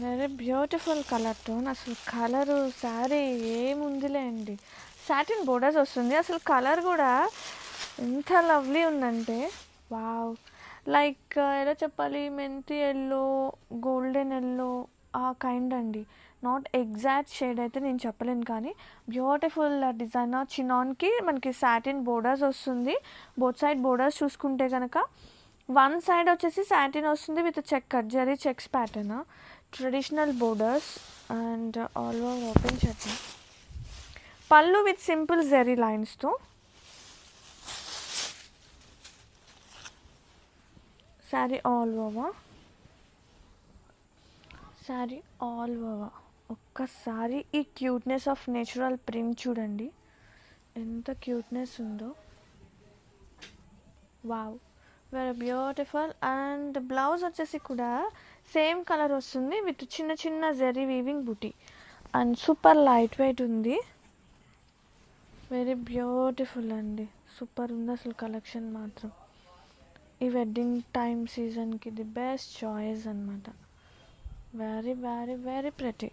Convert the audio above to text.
Very beautiful colour tone. అసలు colour sari ఏముందిలే అండి. సాటిన్ బోర్డర్స్ వస్తుంది. అసలు కలర్ కూడా ఎంత లవ్లీ ఉందంటే వావ్. లైక్ ఎలా చెప్పాలి, మెంతి ఎల్లో, గోల్డెన్ ఎల్లో ఆ కైండ్ అండి. నాట్ ఎగ్జాక్ట్ షేడ్ అయితే నేను చెప్పలేను, కానీ బ్యూటిఫుల్ డిజైన్. చినాన్కి మనకి సాటిన్ బోర్డర్స్ వస్తుంది. బోత్ సైడ్ బోర్డర్స్ చూసుకుంటే కనుక వన్ సైడ్ వచ్చేసి సాటిన్ వస్తుంది with zari checks pattern, traditional borders and all over open చేద్దాం. పళ్ళు విత్ సింపుల్ జరీ లైన్స్తో, శారీ ఆల్ ఓవర్. ఒక్కసారి ఈ క్యూట్నెస్ ఆఫ్ నేచురల్ ప్రింట్ చూడండి, ఎంత క్యూట్నెస్ ఉందో. Wow, very beautiful. And blouse వచ్చేసి కూడా సేమ్ కలర్ వస్తుంది విత్ చిన్న చిన్న zari weaving buti and super light weight ఉంది. వెరీ బ్యూటిఫుల్ అండి, సూపర్ ఉంది అసలు కలెక్షన్ మాత్రం. ఈ వెడ్డింగ్ టైం సీజన్కి ది బెస్ట్ చాయిస్ అనమాట. Very very very pretty.